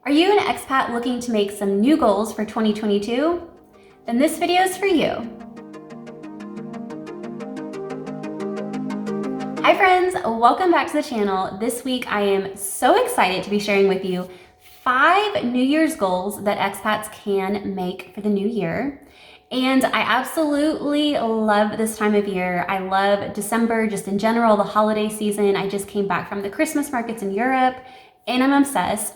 Are you an expat looking to make some new goals for 2022? Then this video is for you. Hi friends, welcome back to the channel. This week I am so excited to be sharing with you 5 New Year's goals that expats can make for the new year. And I absolutely love this time of year. I love December, just in general, the holiday season. I just came back from the Christmas markets in Europe and I'm obsessed.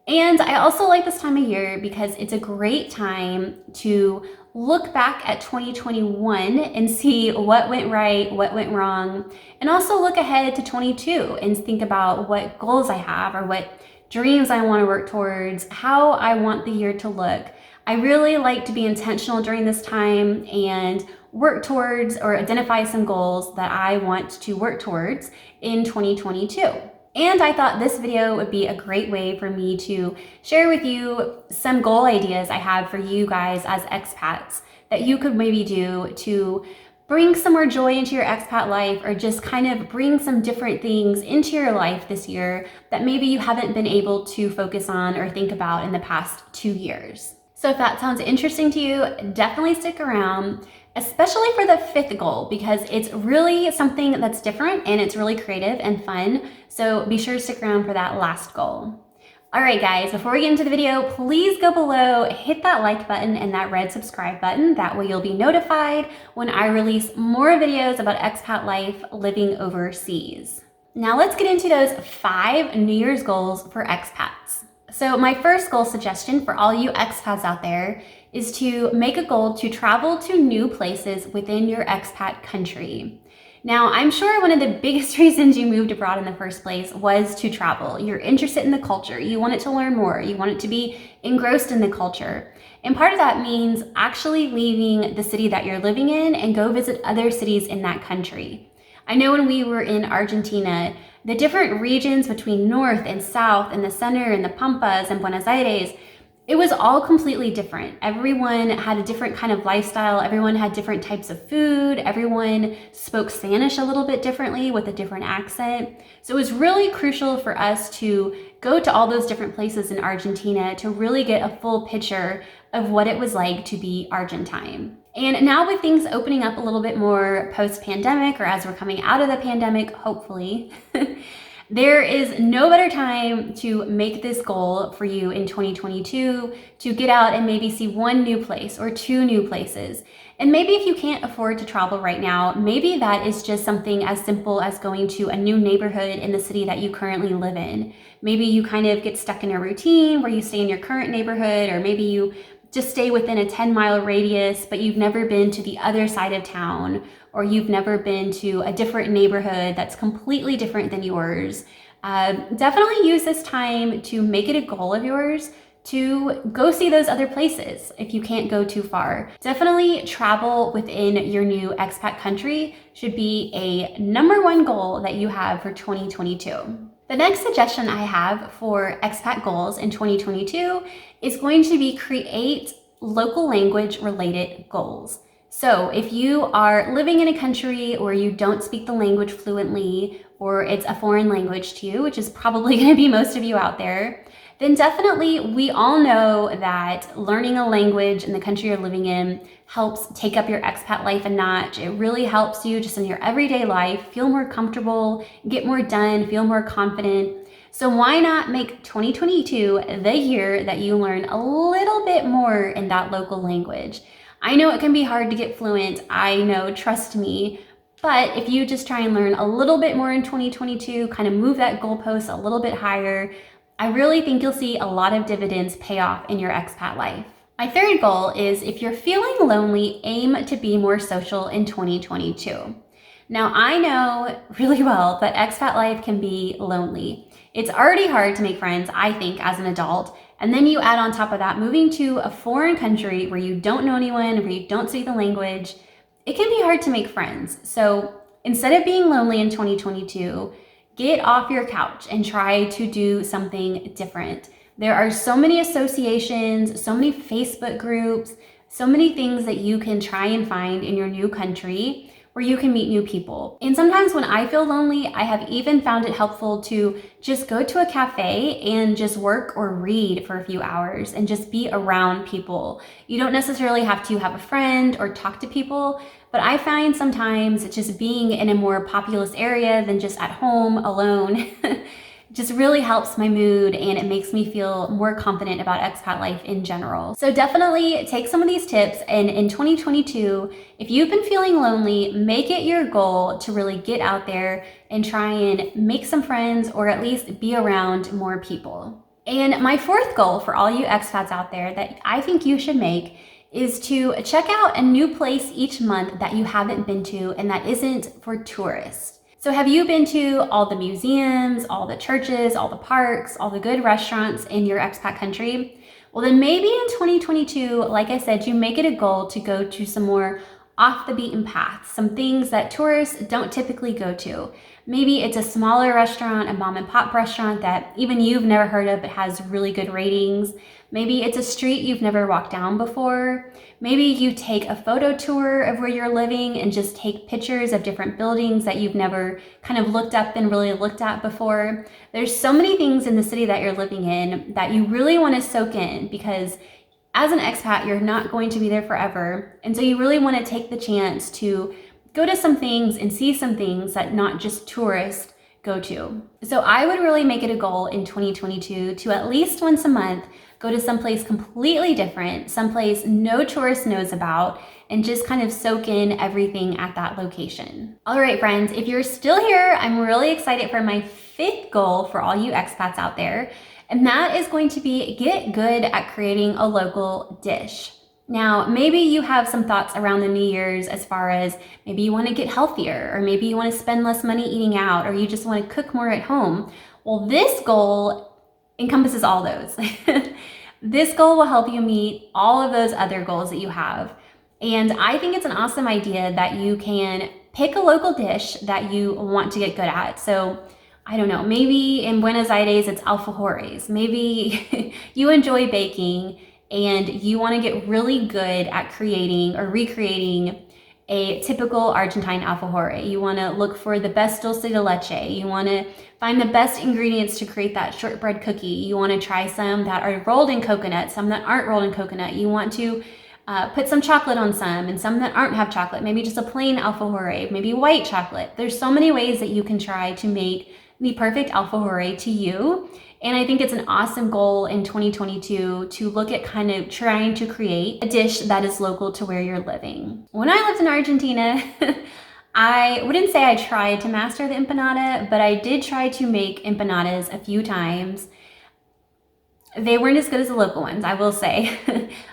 And I also like this time of year because it's a great time to look back at 2021 and see what went right, what went wrong, and also look ahead to 22 and think about what goals I have or what dreams I want to work towards, how I want the year to look. I really like to be intentional during this time and work towards or identify some goals that I want to work towards in 2022. And I thought this video would be a great way for me to share with you some goal ideas I have for you guys as expats that you could maybe do to bring some more joy into your expat life, or just kind of bring some different things into your life this year that maybe you haven't been able to focus on or think about in the past 2 years. So if that sounds interesting to you, definitely stick around, especially for the 5th goal, because it's really something that's different and it's really creative and fun. So be sure to stick around for that last goal. All right, guys, before we get into the video, please go below, hit that like button and that red subscribe button. That way you'll be notified when I release more videos about expat life living overseas. Now let's get into those 5 New Year's goals for expats. So my first goal suggestion for all you expats out there is to make a goal to travel to new places within your expat country. Now, I'm sure one of the biggest reasons you moved abroad in the first place was to travel. You're interested in the culture. You want it to learn more. You want it to be engrossed in the culture. And part of that means actually leaving the city that you're living in and go visit other cities in that country. I know when we were in Argentina, the different regions between north and south and the center and the Pampas and Buenos Aires, it was all completely different. Everyone had a different kind of lifestyle. Everyone had different types of food. Everyone spoke Spanish a little bit differently with a different accent. So it was really crucial for us to go to all those different places in Argentina to really get a full picture of what it was like to be Argentine. And now with things opening up a little bit more post-pandemic, or as we're coming out of the pandemic, hopefully, there is no better time to make this goal for you in 2022 to get out and maybe see 1 new place or 2 new places. And maybe if you can't afford to travel right now, maybe that is just something as simple as going to a new neighborhood in the city that you currently live in. Maybe you kind of get stuck in a routine where you stay in your current neighborhood, or maybe you just stay within a 10-mile radius, but you've never been to the other side of town, or you've never been to a different neighborhood that's completely different than yours. Definitely use this time to make it a goal of yours to go see those other places if you can't go too far. Definitely travel within your new expat country should be a #1 goal that you have for 2022. The next suggestion I have for expat goals in 2022 is going to be create local language related goals. So if you are living in a country where you don't speak the language fluently, or it's a foreign language to you, which is probably going to be most of you out there, then definitely we all know that learning a language in the country you're living in helps take up your expat life a notch. It really helps you just in your everyday life feel more comfortable, get more done, feel more confident. So why not make 2022 the year that you learn a little bit more in that local language? I know it can be hard to get fluent. I know, trust me. But if you just try and learn a little bit more in 2022, kind of move that goalpost a little bit higher, I really think you'll see a lot of dividends pay off in your expat life. My 3rd goal is, if you're feeling lonely, aim to be more social in 2022. Now, I know really well that expat life can be lonely. It's already hard to make friends, I think, as an adult. And then you add on top of that, moving to a foreign country where you don't know anyone, where you don't speak the language, it can be hard to make friends. So instead of being lonely in 2022, get off your couch and try to do something different. There are so many associations, so many Facebook groups, so many things that you can try and find in your new country where you can meet new people. And sometimes when I feel lonely, I have even found it helpful to just go to a cafe and just work or read for a few hours and just be around people. You don't necessarily have to have a friend or talk to people, but I find sometimes just being in a more populous area than just at home alone just really helps my mood, and it makes me feel more confident about expat life in general. So definitely take some of these tips, and in 2022, if you've been feeling lonely, make it your goal to really get out there and try and make some friends, or at least be around more people. And my fourth goal for all you expats out there that I think you should make is to check out a new place each month that you haven't been to and that isn't for tourists. So have you been to all the museums, all the churches, all the parks, all the good restaurants in your expat country? Well, then maybe in 2022, like I said, you make it a goal to go to some more off the beaten path, some things that tourists don't typically go to. Maybe it's a smaller restaurant, a mom and pop restaurant that even you've never heard of but has really good ratings. Maybe it's a street you've never walked down before. Maybe you take a photo tour of where you're living and just take pictures of different buildings that you've never kind of looked up and really looked at before. There's so many things in the city that you're living in that you really want to soak in, because as an expat, you're not going to be there forever. And so you really want to take the chance to go to some things and see some things that not just tourists go to. So I would really make it a goal in 2022 to at least once a month go to someplace completely different, someplace no tourist knows about, and just kind of soak in everything at that location. All right, friends, if you're still here, I'm really excited for my fifth goal for all you expats out there. And that is going to be get good at creating a local dish. Now, maybe you have some thoughts around the New Year's as far as maybe you want to get healthier, or maybe you want to spend less money eating out, or you just want to cook more at home. Well, this goal encompasses all those. This goal will help you meet all of those other goals that you have. And I think it's an awesome idea that you can pick a local dish that you want to get good at. So I don't know, maybe in Buenos Aires, it's alfajores. Maybe you enjoy baking and you want to get really good at creating or recreating a typical Argentine alfajore. You want to look for the best dulce de leche. You want to find the best ingredients to create that shortbread cookie. You want to try some that are rolled in coconut, some that aren't rolled in coconut. You want to put some chocolate on some, and some that aren't have chocolate. Maybe just a plain alfajore, maybe white chocolate. There's so many ways that you can try to make the perfect alfajore to you. And I think it's an awesome goal in 2022 to look at kind of trying to create a dish that is local to where you're living. When I lived in Argentina, I wouldn't say I tried to master the empanada, but I did try to make empanadas a few times. They weren't as good as the local ones, I will say,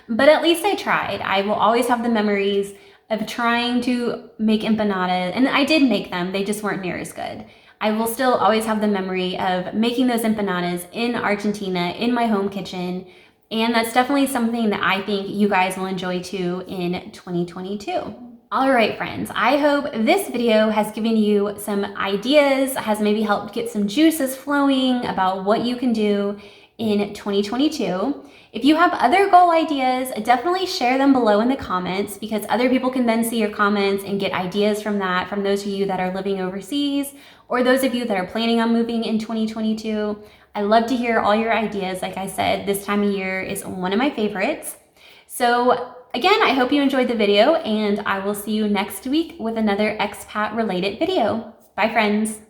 but at least I tried. I will always have the memories of trying to make empanadas, and I did make them, they just weren't near as good. I will still always have the memory of making those empanadas in Argentina in my home kitchen, and that's definitely something that I think you guys will enjoy too in 2022. All right, friends, I hope this video has given you some ideas, has maybe helped get some juices flowing about what you can do in 2022. If you have other goal ideas, definitely share them below in the comments, because other people can then see your comments and get ideas from that, from those of you that are living overseas or those of you that are planning on moving in 2022. I love to hear all your ideas. Like I said, this time of year is one of my favorites. So again, I hope you enjoyed the video, and I will see you next week with another expat related video. Bye, friends.